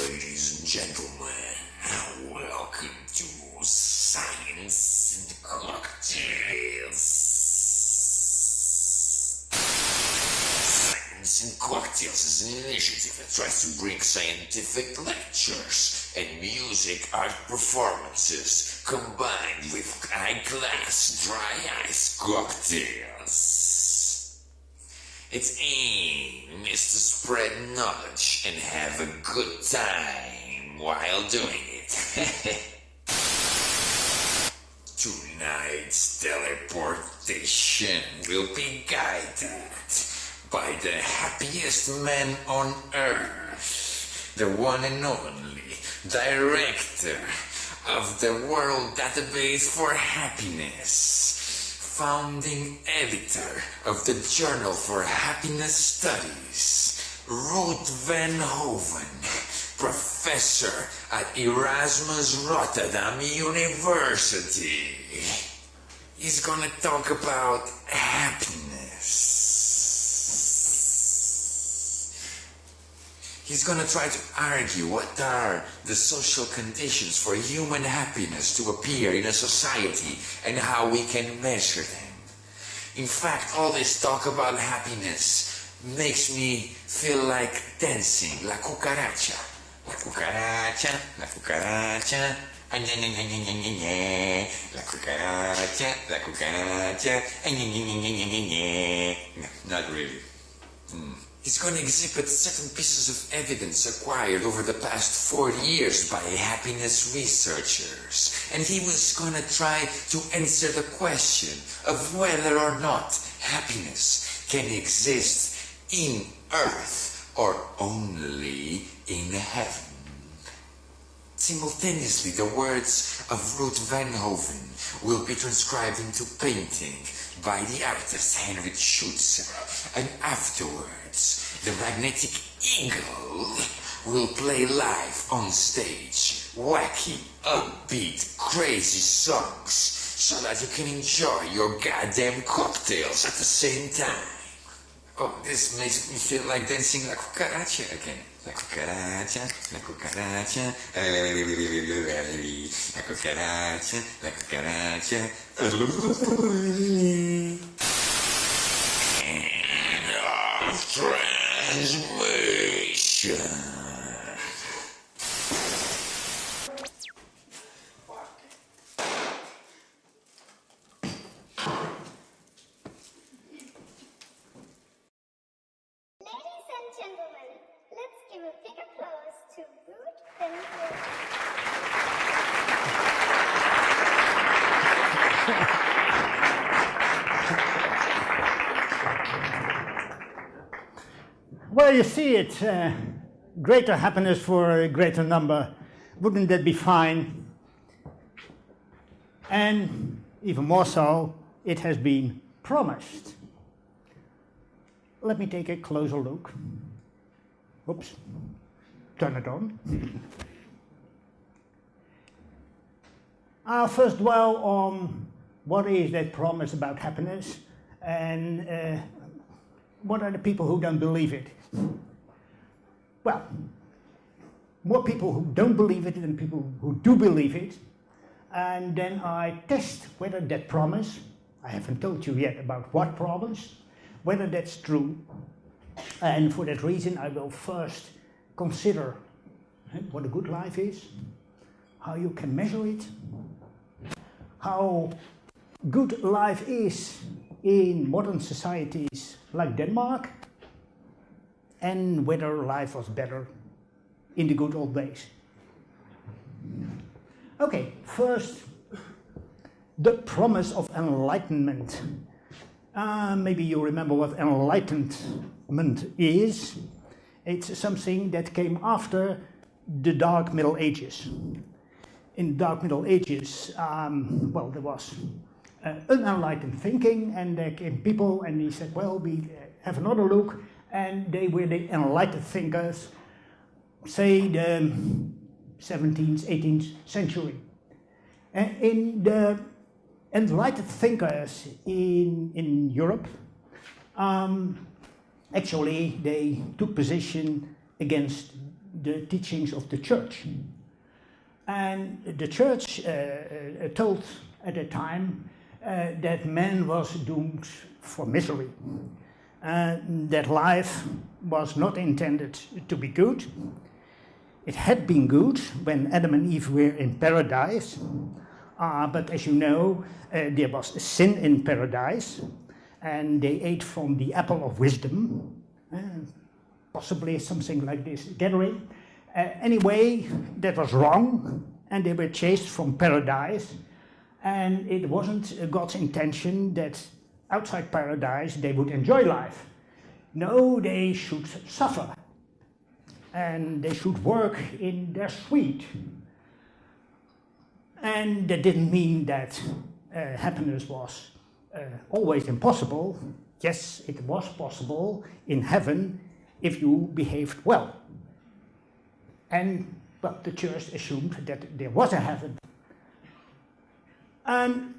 Ladies and gentlemen, welcome to Science and Cocktails. Science and Cocktails is an initiative that tries to bring scientific lectures and music art performances combined with high-class dry ice cocktails. Its aim is to spread knowledge and have a good time while doing it. Tonight's teleportation will be guided by the happiest man on earth, the one and only director of the World Database for Happiness, founding editor of the Journal for Happiness Studies, Ruut Veenhoven, professor at Erasmus Rotterdam University. He's gonna talk about happiness. He's gonna try to argue what are the social conditions for human happiness to appear in a society and how we can measure them. In fact, all this talk about happiness makes me feel like dancing la cucaracha. La cucaracha, la cucaracha. La cucaracha, la cucaracha. No, not really. He's going to exhibit certain pieces of evidence acquired over the past 40 years by happiness researchers. And he was going to try to answer the question of whether or not happiness can exist in Earth or only in heaven. Simultaneously, the words of Ruut Veenhoven will be transcribed into painting by the artist Henry Schutzer, and afterwards, the Magnetic Eagle will play live on stage wacky, upbeat, crazy songs so that you can enjoy your goddamn cocktails at the same time. Oh, this makes me feel like dancing la cucaracha again. La cucaracha, la cucaracha, la cucaracha, la cucaracha. End of transmission. Well, you see it, greater happiness for a greater number. Wouldn't that be fine? And even more so, it has been promised. Let me take a closer look. Oops, turn it on. I'll first dwell on what is that promise about happiness and what are the people who don't believe it. Well, more people who don't believe it than people who do believe it. And then I test whether that promise, I haven't told you yet about what promise, whether that's true. And for that reason, I will first consider what a good life is, how you can measure it, how good life is in modern societies like Denmark, and whether life was better in the good old days. Okay, first, the promise of enlightenment. Maybe you remember what enlightenment is. It's something that came after the Dark Middle Ages. In the Dark Middle Ages, well, there was unenlightened thinking, and there came people and they said, well, we have another look, and they were the enlightened thinkers, say the 17th, 18th century. And in the enlightened thinkers in Europe, actually they took position against the teachings of the church. And the church told at the time that man was doomed for misery, that life was not intended to be good. It had been good when Adam and Eve were in paradise, but as you know, there was a sin in paradise, and they ate from the apple of wisdom, possibly something like this gathering. Anyway, that was wrong, and they were chased from paradise, and it wasn't God's intention that outside paradise they would enjoy life. No, they should suffer, and they should work in their sweat. And that didn't mean that happiness was always impossible. Yes, it was possible in heaven if you behaved well. And well, the church assumed that there was a heaven. And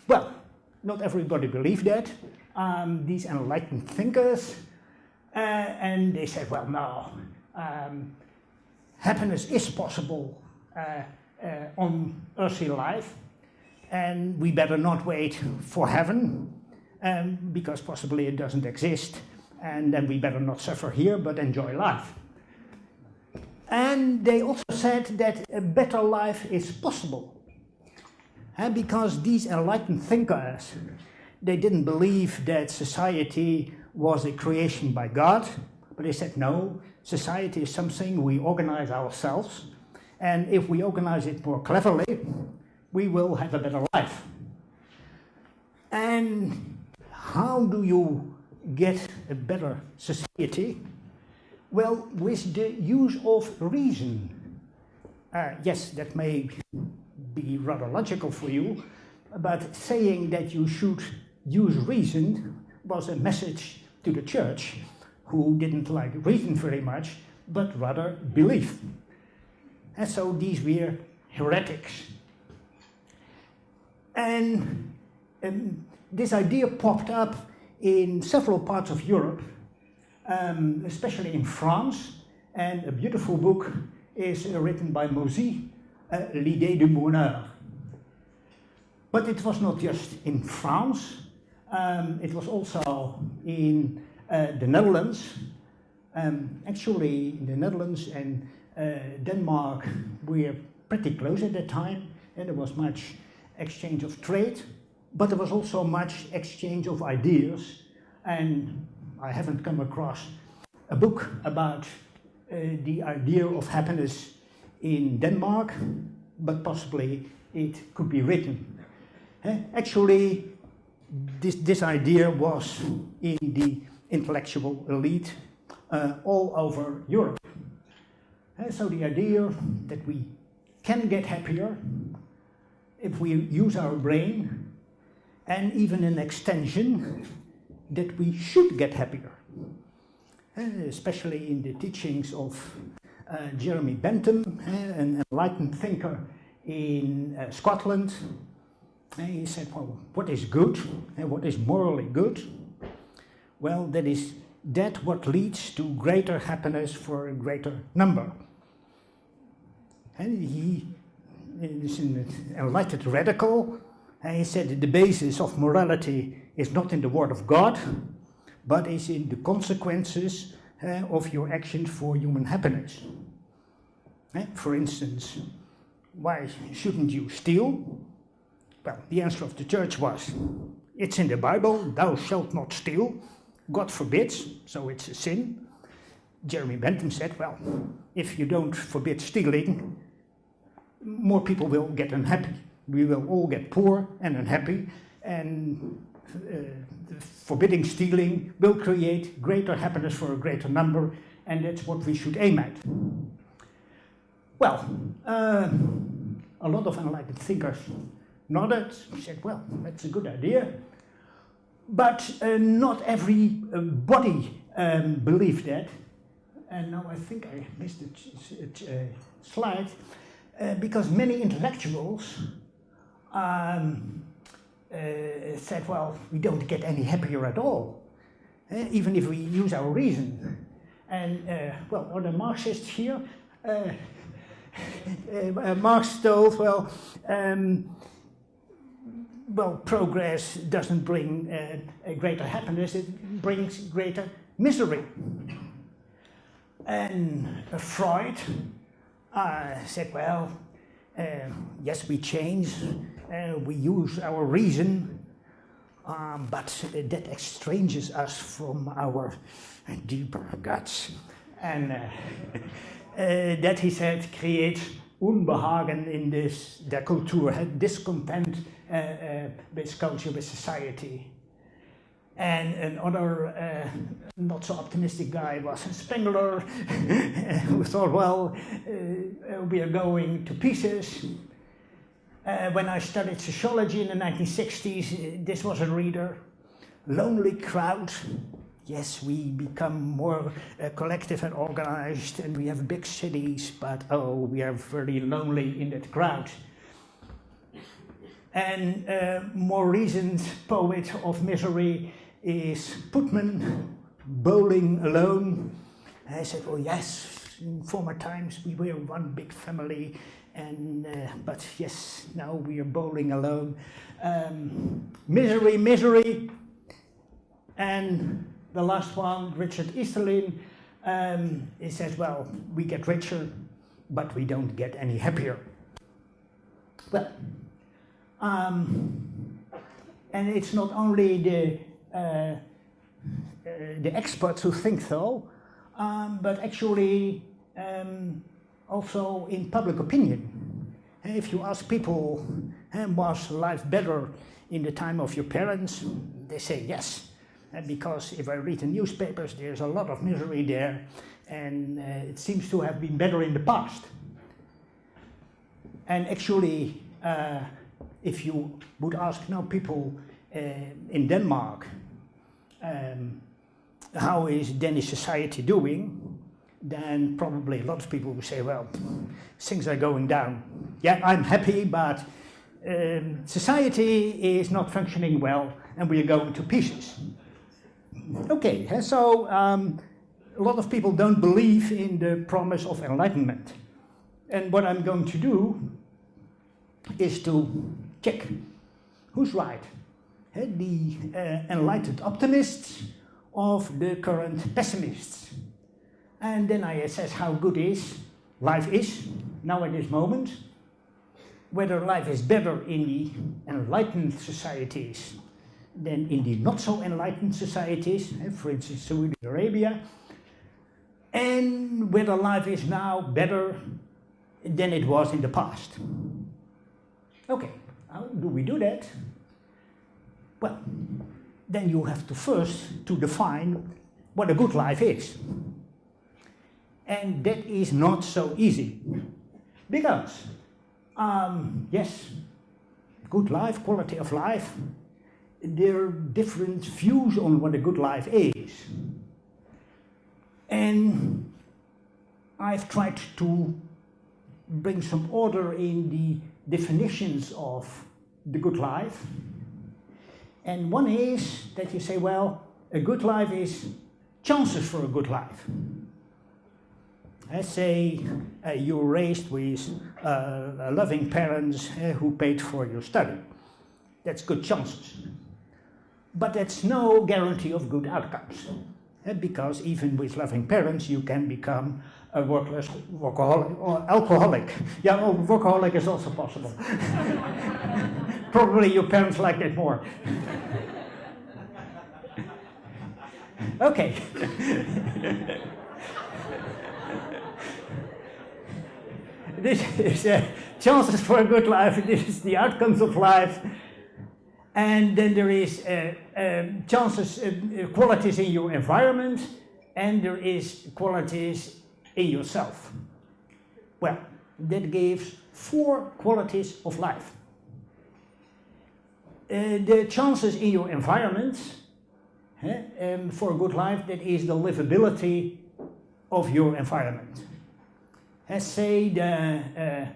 well, not everybody believed that. These enlightened thinkers, and they said, well, no, happiness is possible on earthly life, and we better not wait for heaven, because possibly it doesn't exist, and then we better not suffer here but enjoy life. And they also said that a better life is possible, because these enlightened thinkers, they didn't believe that society was a creation by God, but they said no, society is something we organize ourselves, and if we organize it more cleverly, we will have a better life. And how do you get a better society? Well, with the use of reason. Yes, that may be rather logical for you, but saying that you should use reason was a message to the church, who didn't like reason very much, but rather belief. And so these were heretics. And this idea popped up in several parts of Europe, especially in France, and a beautiful book is written by Mozy, L'idée du bonheur. But it was not just in France, it was also in the Netherlands. Actually, the Netherlands and Denmark were pretty close at that time, and there was much exchange of trade, but there was also much exchange of ideas, and I haven't come across a book about the idea of happiness in Denmark, but possibly it could be written. Actually, this idea was in the intellectual elite all over Europe. So the idea that we can get happier if we use our brain, and even an extension that we should get happier. Especially in the teachings of Jeremy Bentham, an enlightened thinker in Scotland. He said, well, what is good and what is morally good? Well, that is that what leads to greater happiness for a greater number. And he is an enlightened radical, and he said that the basis of morality is not in the word of God, but is in the consequences of your actions for human happiness. For instance, why shouldn't you steal? Well, the answer of the church was, it's in the Bible, thou shalt not steal. God forbids, so it's a sin. Jeremy Bentham said, well, if you don't forbid stealing, more people will get unhappy. We will all get poor and unhappy, and forbidding stealing will create greater happiness for a greater number, and that's what we should aim at. Well, a lot of enlightened thinkers nodded, said, well, that's a good idea, but not everybody believed that. And now I think I missed a slide, because many intellectuals said, well, we don't get any happier at all, even if we use our reason. And, well, are the Marxists here? Marx told, well, progress doesn't bring a greater happiness, it brings greater misery. And Freud said, well, yes, we change, we use our reason, but that estranges us from our deeper guts. And that, he said, creates Unbehagen in der Kultur, discontent with culture, with society. And another not so optimistic guy was Spengler, who thought, well, we are going to pieces. When I studied sociology in the 1960s, this was a reader. Lonely crowd. Yes, we become more collective and organized, and we have big cities, but oh, we are very lonely in that crowd. And more recent poet of misery is Putman, Bowling Alone. I said, oh yes, in former times we were one big family, and but yes, now we are bowling alone. Misery, misery. And the last one, Richard Easterlin, he says, well, we get richer, but we don't get any happier. Well, and it's not only the experts who think so, but actually also in public opinion. If you ask people, was life better in the time of your parents? They say yes. Because if I read the newspapers, there's a lot of misery there, and it seems to have been better in the past. And actually, if you would ask now people in Denmark, how is Danish society doing, then probably a lot of people will say, well, things are going down. Yeah, I'm happy, but society is not functioning well, and we are going to pieces. Okay, so a lot of people don't believe in the promise of enlightenment. And what I'm going to do is to check who's right. The enlightened optimists of the current pessimists. And then I assess how good life is now at this moment, whether life is better in the enlightened societies than in the not so enlightened societies, for instance Saudi Arabia, and whether life is now better than it was in the past. Okay, how do we do that? Well, then you have to first to define what a good life is. And that is not so easy. Because, yes, good life, quality of life, there are different views on what a good life is. And I've tried to bring some order in the definitions of the good life. And one is that you say, well, a good life is chances for a good life. Let's say you're raised with loving parents who paid for your study. That's good chances. But that's no guarantee of good outcomes. Because even with loving parents, you can become a workless workaholic or alcoholic. Yeah, well, workaholic is also possible. Probably your parents like that more. Okay. This is chances for a good life. This is the outcomes of life. And then there is chances, qualities in your environment, and there is qualities in yourself. Well, that gives 4 qualities of life. The chances in your environment for a good life, that is the livability of your environment. Say the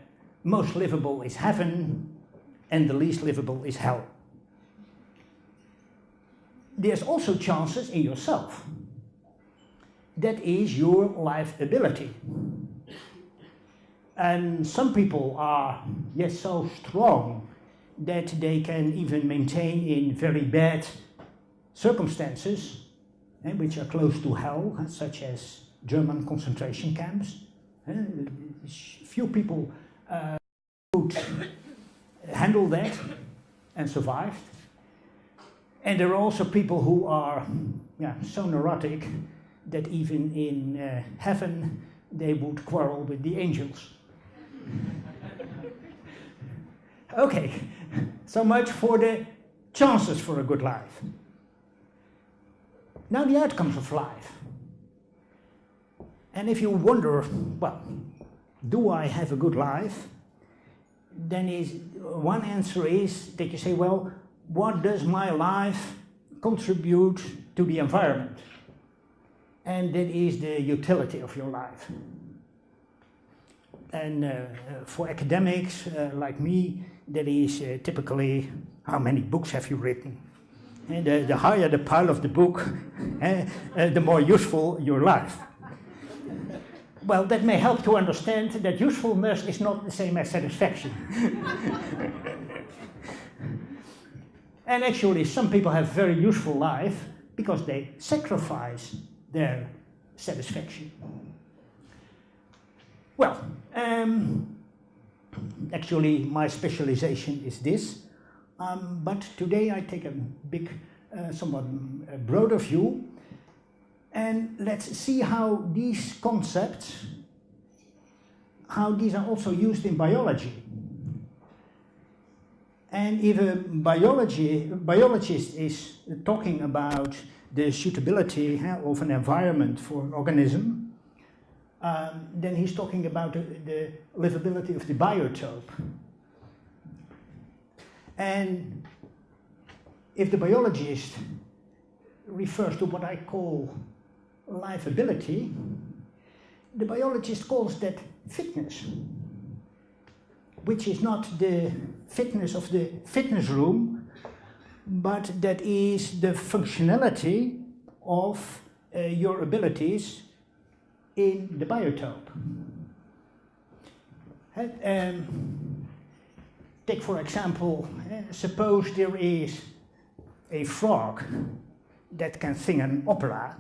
most livable is heaven and the least livable is hell. There's also chances in yourself. that is your life ability. And some people are, yes, so strong that they can even maintain in very bad circumstances, which are close to hell, such as German concentration camps. Few people could handle that and survived. And there are also people who are so neurotic that even in heaven they would quarrel with the angels. Okay, so much for the chances for a good life. Now the outcomes of life. And if you wonder, well, do I have a good life? Then one answer is that you say, well, what does my life contribute to the environment? And that is the utility of your life. And for academics like me, that is typically how many books have you written? And the higher the pile of the book, the more useful your life. Well, that may help to understand that usefulness is not the same as satisfaction. And actually, some people have very useful life because they sacrifice their satisfaction. Well, actually, my specialization is this, but today I take a big, somewhat broader view, and let's see how these concepts, how these are also used in biology. And if a biologist is talking about the suitability of an environment for an organism, then he's talking about the livability of the biotope. And if the biologist refers to what I call liveability, the biologist calls that fitness, which is not the fitness of the fitness room, but that is the functionality of your abilities in the biotope. Take for example, suppose there is a frog that can sing an opera.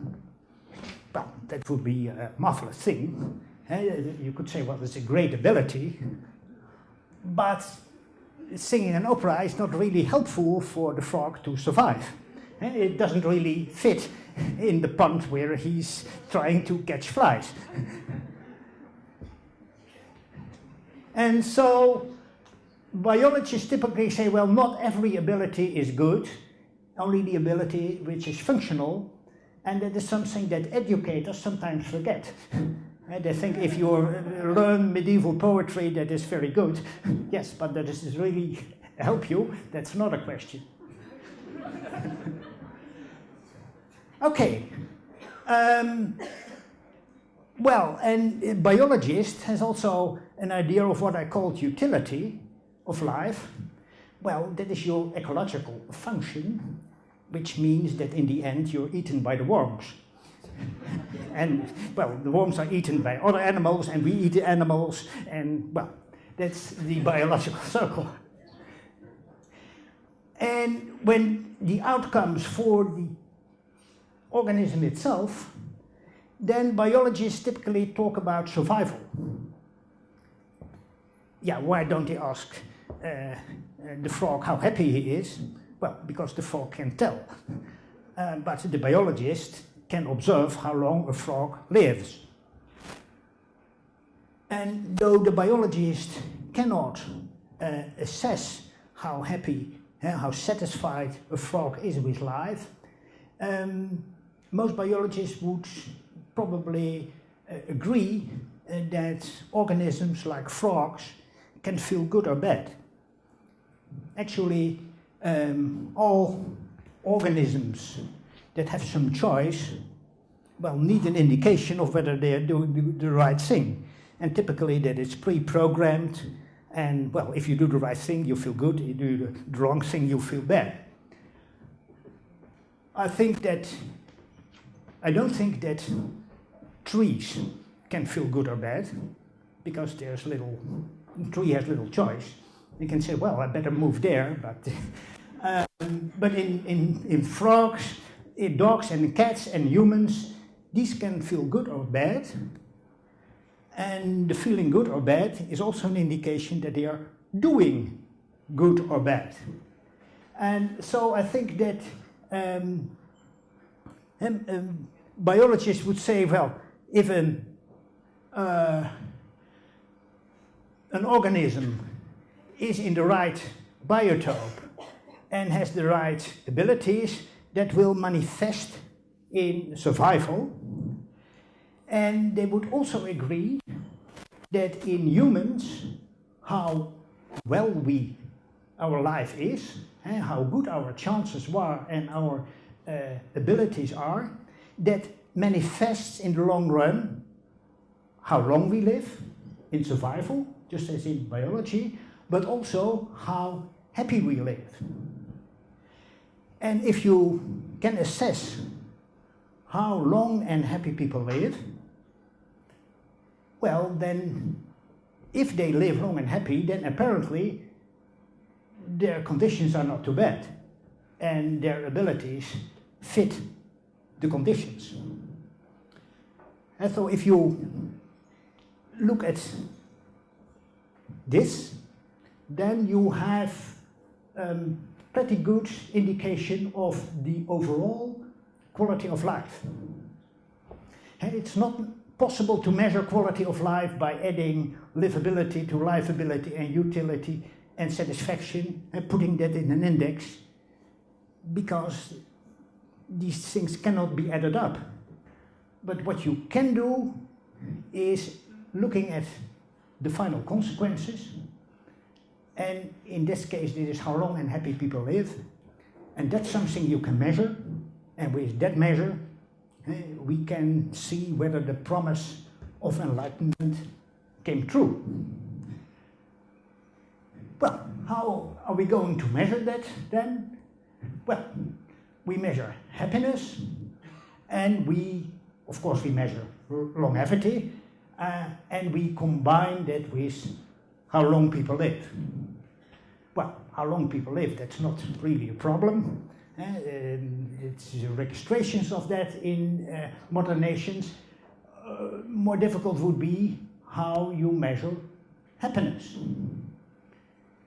Well, that would be a marvelous thing. You could say, well, it's a great ability, but singing an opera is not really helpful for the frog to survive. It doesn't really fit in the pond where he's trying to catch flies. And so biologists typically say, well, not every ability is good, only the ability which is functional, and that is something that educators sometimes forget. They think if you learn medieval poetry, that is very good. Yes, but does this really help you? That's not a question. Okay. Well, and a biologist has also an idea of what I call utility of life. Well, that is your ecological function, which means that in the end you're eaten by the worms. And, well, the worms are eaten by other animals, and we eat the animals, and, well, that's the biological circle. And when the outcomes for the organism itself, then biologists typically talk about survival. Yeah, why don't they ask the frog how happy he is? Well, because the frog can tell. But the biologist can observe how long a frog lives. And though the biologist cannot assess how happy, how satisfied a frog is with life, most biologists would probably agree that organisms like frogs can feel good or bad. Actually, all organisms that have some choice, well, need an indication of whether they are doing the right thing. And typically that is pre-programmed, and, well, if you do the right thing, you feel good. If you do the wrong thing, you feel bad. I don't think that trees can feel good or bad, because the tree has little choice. You can say, well, I better move there, but in frogs, in dogs and cats and humans, these can feel good or bad. And the feeling good or bad is also an indication that they are doing good or bad. And so I think that biologists would say, well, if an organism is in the right biotope and has the right abilities, that will manifest in survival. And they would also agree that in humans, how well our life is, and how good our chances are and our abilities are, that manifests in the long run how long we live in survival, just as in biology, but also how happy we live. And if you can assess how long and happy people live, well, then if they live long and happy, then apparently their conditions are not too bad and their abilities fit the conditions. And so if you look at this, then you have pretty good indication of the overall quality of life. And it's not possible to measure quality of life by adding livability to lifeability and utility and satisfaction and putting that in an index, because these things cannot be added up. But what you can do is looking at the final consequences, and in this case this is how long and happy people live, and that's something you can measure, and with that measure we can see whether the promise of enlightenment came true. Well, how are we going to measure that then? Well, we measure happiness, and of course we measure longevity, and we combine that with how long people live. Well, how long people live, that's not really a problem. It's registrations of that in modern nations. More difficult would be how you measure happiness.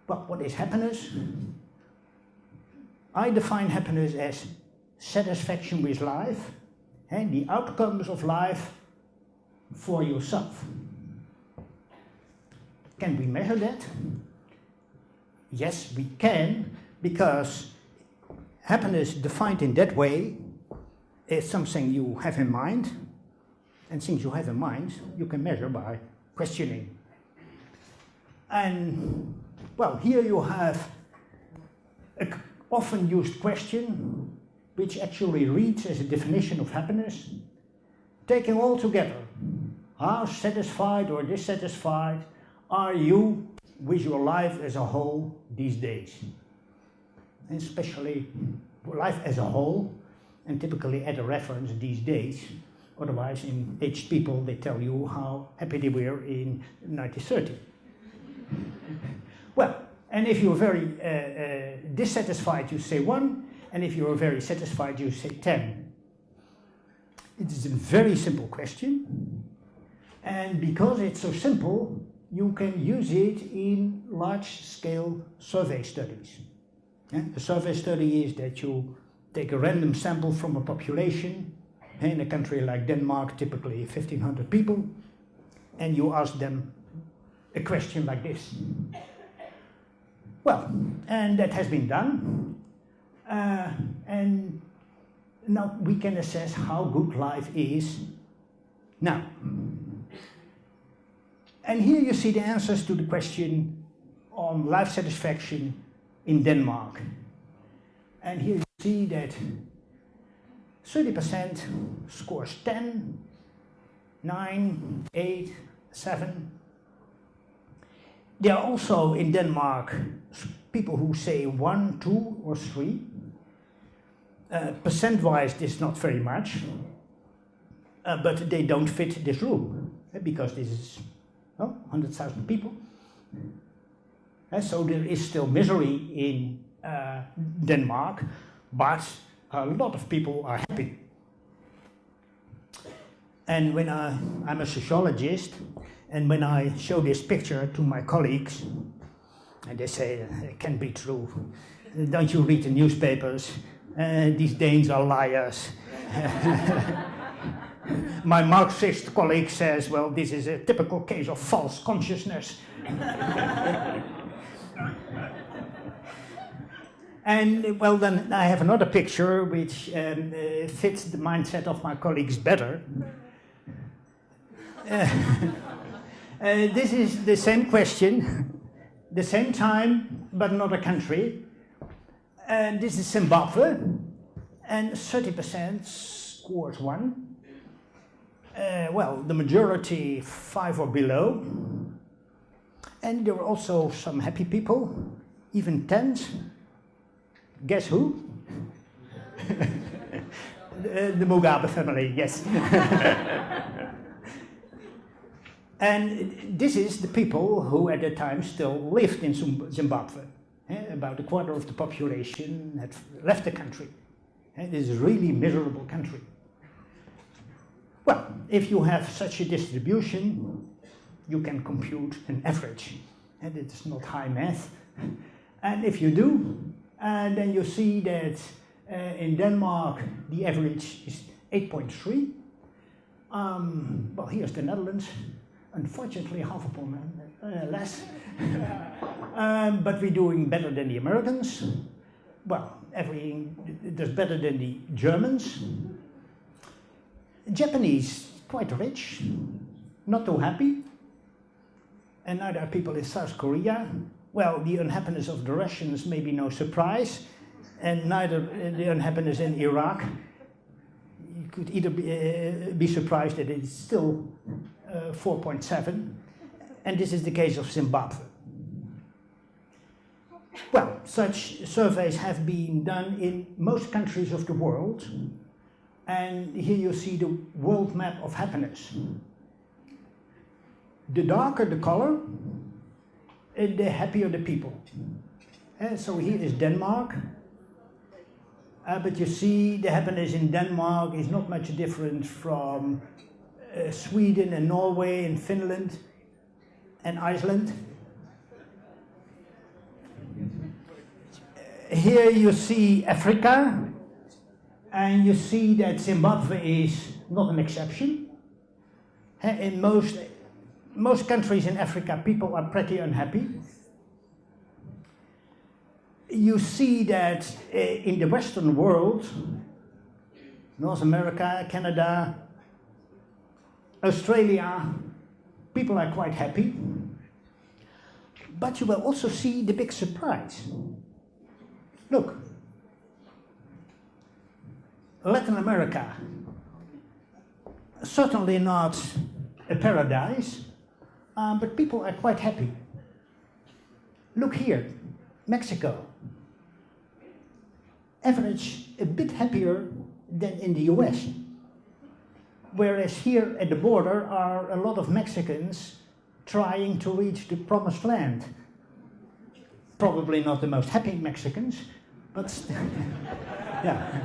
Well, what is happiness? I define happiness as satisfaction with life and the outcomes of life for yourself. Can we measure that? Yes, we can, because happiness defined in that way is something you have in mind, and things you have in mind you can measure by questioning. And well, here you have an often used question which actually reads as a definition of happiness. Taken all together, how satisfied or dissatisfied are you with your life as a whole these days? And especially life as a whole, and typically add a reference these days. Otherwise, in aged people, they tell you how happy they were in 1930. Well, and if you're very dissatisfied, you say 1, and if you're very satisfied, you say 10. It is a very simple question, and because it's so simple, you can use it in large-scale survey studies. A survey study is that you take a random sample from a population, in a country like Denmark, typically 1,500 people, and you ask them a question like this. Well, and that has been done, and now we can assess how good life is now. And here you see the answers to the question on life satisfaction in Denmark. And here you see that 30% scores 10, 9, 8, 7. There are also in Denmark people who say 1, 2, or 3. Percent-wise, this is not very much. but they don't fit this room, because this is 100,000 people. So there is still misery in Denmark, but a lot of people are happy. And when I'm a sociologist, and when I show this picture to my colleagues, and they say, it can't be true. Don't you read the newspapers? These Danes are liars. My Marxist colleague says, well, this is a typical case of false consciousness. And well, then I have another picture which fits the mindset of my colleagues better. This is the same question, the same time, but another country. This is Zimbabwe, and 30% scores 1. Well, the majority 5 or below. And there are also some happy people, even 10s. Guess who? The Mugabe family, yes. And this is the people who at the time still lived in Zimbabwe. About a quarter of the population had left the country. It is a really miserable country. Well, if you have such a distribution, you can compute an average. And it is not high math. And if you do, then you see that in Denmark the average is 8.3. Well, here's the Netherlands. Unfortunately, half a point less. But we're doing better than the Americans. Well, everything does better than the Germans. Japanese, quite rich, not too happy. And neither are people in South Korea. Well, the unhappiness of the Russians may be no surprise, and neither the unhappiness in Iraq. You could either be surprised that it's still 4.7, and this is the case of Zimbabwe. Well, such surveys have been done in most countries of the world, and here you see the world map of happiness. The darker the color, the happier the people. So here is Denmark, but you see the happiness in Denmark is not much different from Sweden and Norway and Finland and Iceland. Here you see Africa, and you see that Zimbabwe is not an exception. In most countries in Africa, people are pretty unhappy. You see that in the Western world, North America, Canada, Australia, people are quite happy. But you will also see the big surprise. Look, Latin America, certainly not a paradise, but people are quite happy. Look here, Mexico, average a bit happier than in the US. Whereas here at the border are a lot of Mexicans trying to reach the promised land. Probably not the most happy Mexicans, but yeah.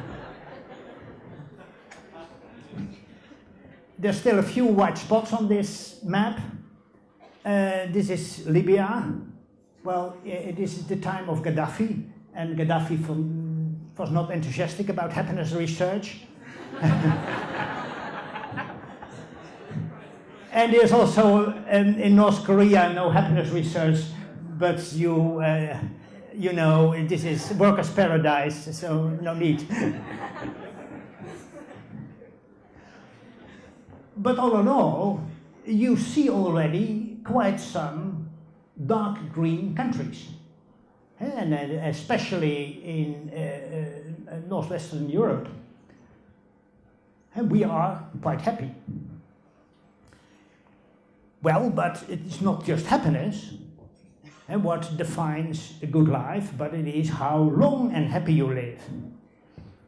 There's still a few white spots on this map. This is Libya. Well, this is the time of Gaddafi, and Gaddafi was not enthusiastic about happiness research. And there's also in North Korea no happiness research, but you know, this is workers' paradise, so no need. But all in all, you see already quite some dark green countries. And especially in northwestern Europe. And we are quite happy. Well, but it's not just happiness and what defines a good life, but it is how long and happy you live.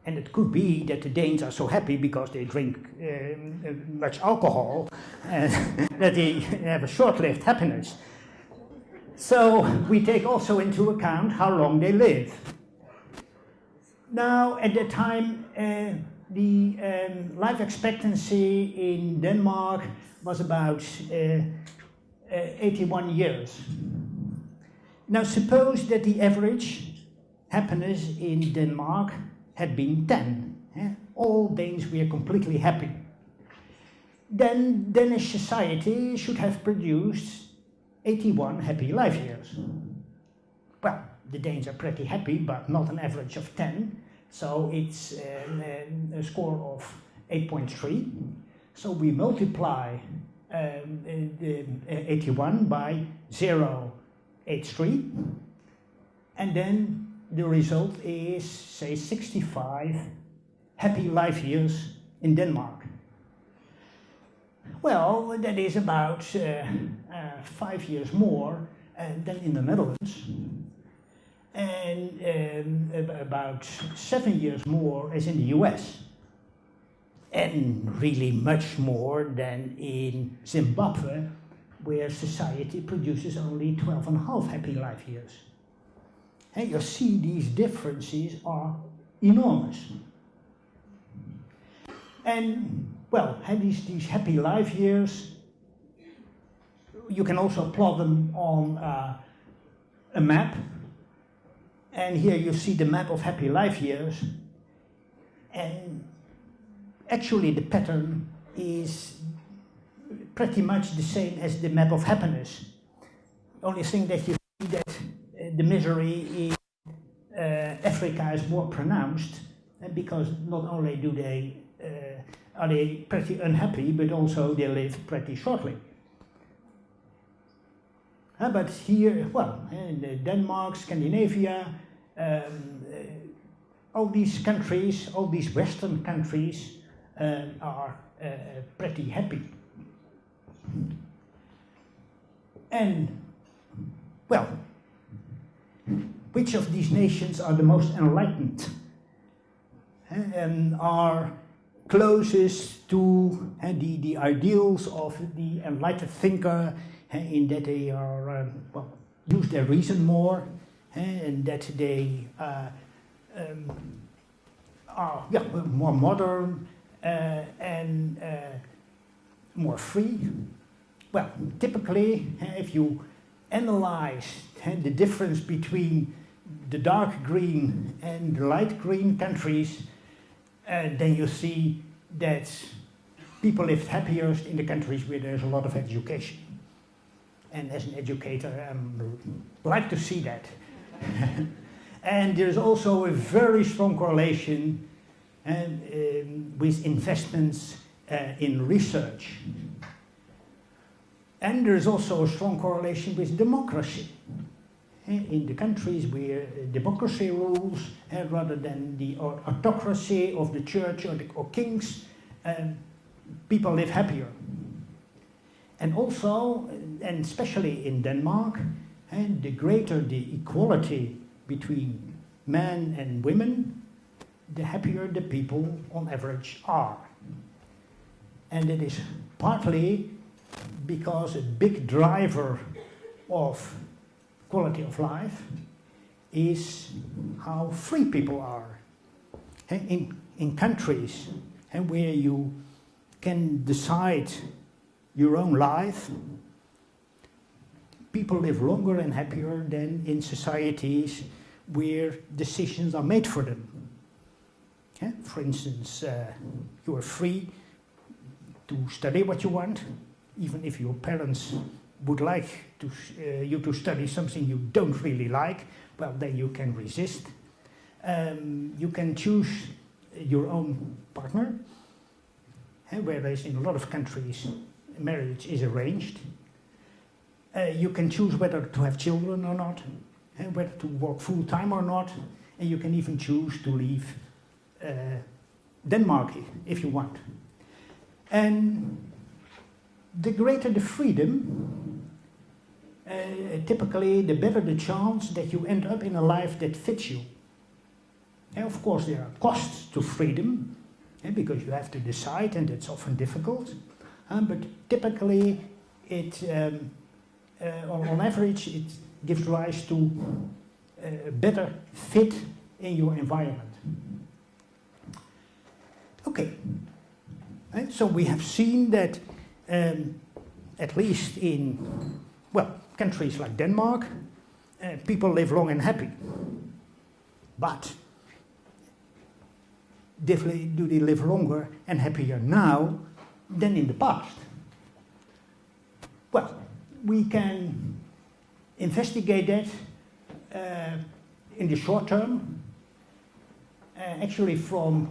And it could be that the Danes are so happy because they drink much alcohol that they have a short-lived happiness. So we take also into account how long they live. Now, at that time, the life expectancy in Denmark was about 81 years. Now, suppose that the average happiness in Denmark had been 10. All Danes were completely happy. Then Danish society should have produced 81 happy life years. Well, the Danes are pretty happy, but not an average of 10, so it's a score of 8.3. So we multiply 81 by 0.83, and then the result is, say, 65 happy life years in Denmark. Well, that is about 5 years more than in the Netherlands, and about 7 years more as in the US, and really much more than in Zimbabwe, where society produces only 12.5 happy life years. And you see these differences are enormous. And, well, these happy life years, you can also plot them on a map. And here you see the map of happy life years. And actually the pattern is pretty much the same as the map of happiness. The only thing that you see that the misery in Africa is more pronounced, because not only do they are they pretty unhappy, but also they live pretty shortly. But here, well, in Denmark, Scandinavia, all these countries, all these Western countries are pretty happy. And, well, which of these nations are the most enlightened and are closest to the ideals of the enlightened thinker, in that they are, well, use their reason more, and that they are more modern and more free? Well, typically, if you analyze the difference between the dark green and the light green countries, then you see that people live happiest in the countries where there's a lot of education. And as an educator, I like to see that. And there's also a very strong correlation with investments in research. And there's also a strong correlation with democracy. In the countries where democracy rules, rather than the autocracy of the church or kings, people live happier. And also, and especially in Denmark, the greater the equality between men and women, the happier the people on average are. And it is partly because a big driver of quality of life is how free people are. In countries where you can decide your own life, people live longer and happier than in societies where decisions are made for them. For instance, you are free to study what you want, even if your parents would like you to study something you don't really like. Well, then you can resist. You can choose your own partner, whereas in a lot of countries marriage is arranged. You can choose whether to have children or not, whether to work full-time or not, and you can even choose to leave Denmark if you want. And the greater the freedom, typically the better the chance that you end up in a life that fits you. And of course, there are costs to freedom, because you have to decide, and it's often difficult. But typically, on average, it gives rise to a better fit in your environment. Okay, so we have seen that at least in, well, countries like Denmark, people live long and happy. But do they live longer and happier now than in the past? Well, we can investigate that in the short term, actually from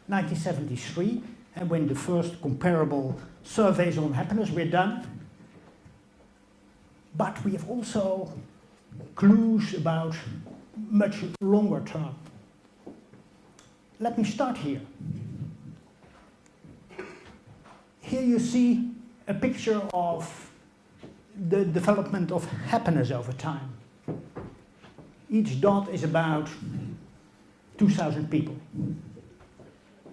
1973, when the first comparable surveys on happiness were done. But we have also clues about much longer term. Let me start here. Here you see a picture of the development of happiness over time. Each dot is about 2,000 people.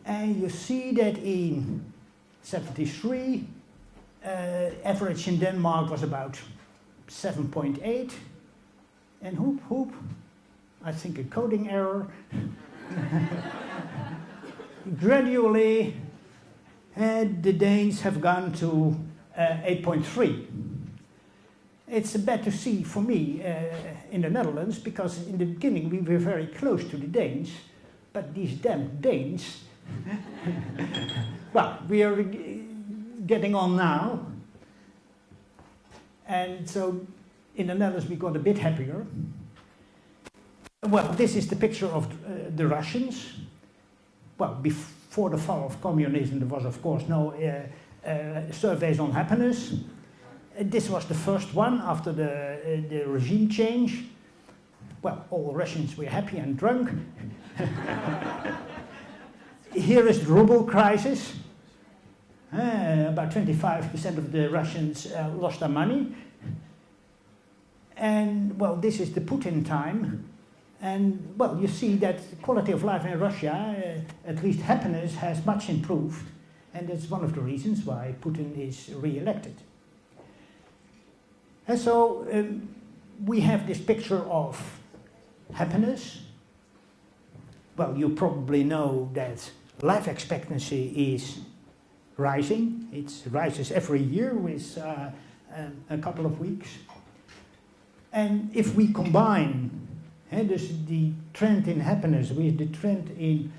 And you see that in 73, average in Denmark was about 7.8. And whoop, I think a coding error. Gradually, the Danes have gone to 8.3. It's bad to see for me in the Netherlands, because in the beginning we were very close to the Danes, but these damn Danes, well, we are getting on now, and so in the Netherlands we got a bit happier. Well, this is the picture of the Russians. Well, before the fall of communism there was of course no surveys on happiness. This was the first one after the regime change. Well, all Russians were happy and drunk. Here is the ruble crisis. About 25% of the Russians lost their money. And, well, this is the Putin time. And, well, you see that quality of life in Russia, at least happiness, has much improved. And that's one of the reasons why Putin is re-elected. And so we have this picture of happiness. Well, you probably know that life expectancy is rising. It rises every year with a couple of weeks. And if we combine the trend in happiness with the trend in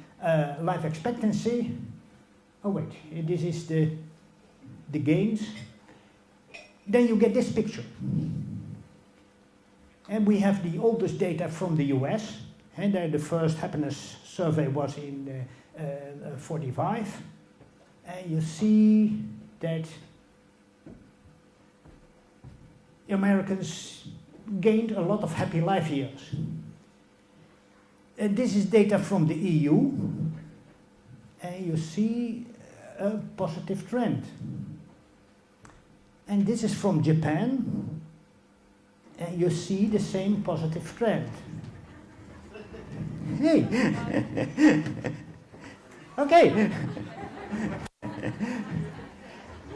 life expectancy, oh wait, this is the gains, then you get this picture. And we have the oldest data from the US, and the first happiness survey was in 45. And you see that Americans gained a lot of happy life years. And this is data from the EU, and you see a positive trend. And this is from Japan, and you see the same positive trend. Hey! Okay.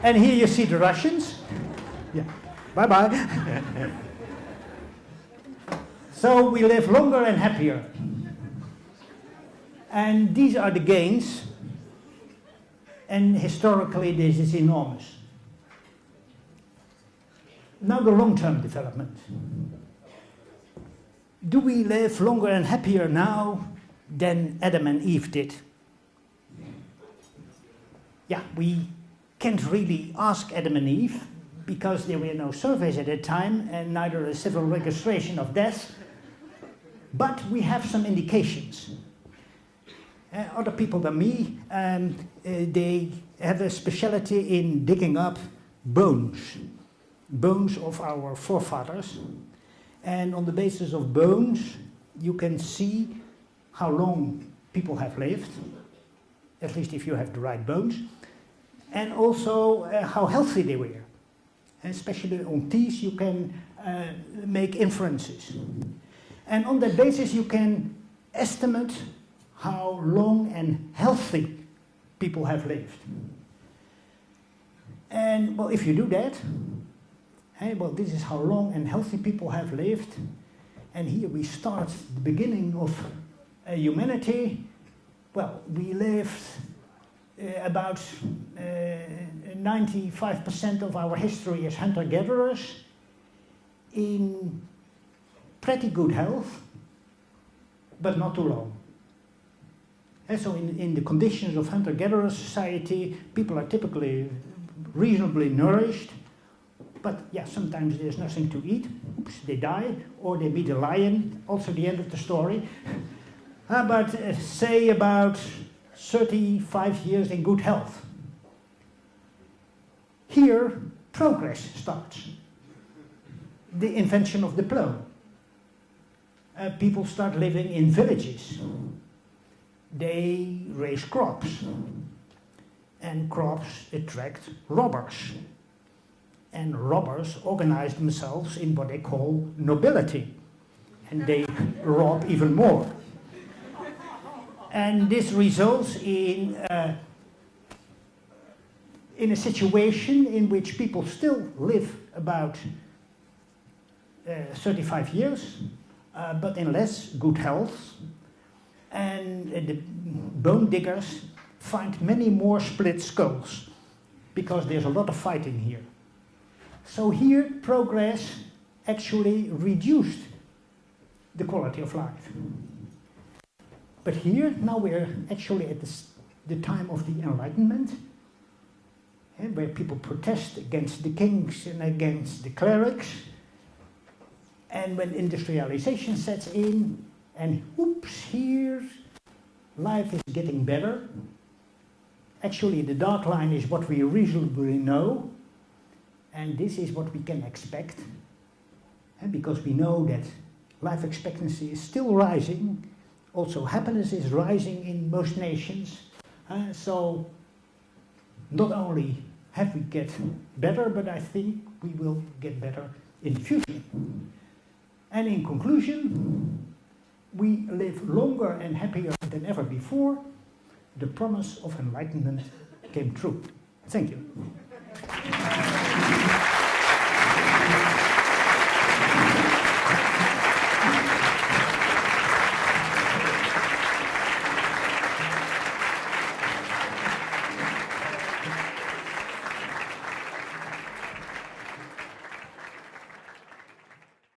And here you see the Russians. Yeah. Bye-bye. So we live longer and happier. And these are the gains. And historically this is enormous. Now the long-term development. Do we live longer and happier now than Adam and Eve did? Yeah, we can't really ask Adam and Eve because there were no surveys at that time and neither a civil registration of death. But we have some indications. Other people than me, they have a specialty in digging up bones of our forefathers. And on the basis of bones, you can see how long people have lived, at least if you have the right bones, and also how healthy they were. And especially on teeth, you can make inferences. And on that basis, you can estimate how long and healthy people have lived. And well, if you do that, hey, well, this is how long and healthy people have lived. And here we start the beginning of humanity. Well, we lived about 95% of our history as hunter-gatherers in pretty good health, but not too long. And so in the conditions of hunter-gatherer society, people are typically reasonably nourished, but yeah, sometimes there's nothing to eat. Oops, they die, or they meet a lion, also the end of the story. But say about 35 years in good health. Here, progress starts. The invention of the plow. People start living in villages. They raise crops. And crops attract robbers. And robbers organize themselves in what they call nobility. And they rob even more. And this results in a situation in which people still live about 35 years, but in less good health. And the bone diggers find many more split skulls, because there's a lot of fighting here. So here, progress actually reduced the quality of life. But here, now we're actually at the time of the Enlightenment, where people protest against the kings and against the clerics. And when industrialization sets in, and oops, here, life is getting better. Actually, the dark line is what we reasonably know, and this is what we can expect, because we know that life expectancy is still rising. Also, happiness is rising in most nations. So, not only have we get better, but I think we will get better in the future. And in conclusion, we live longer and happier than ever before. The promise of enlightenment came true. Thank you.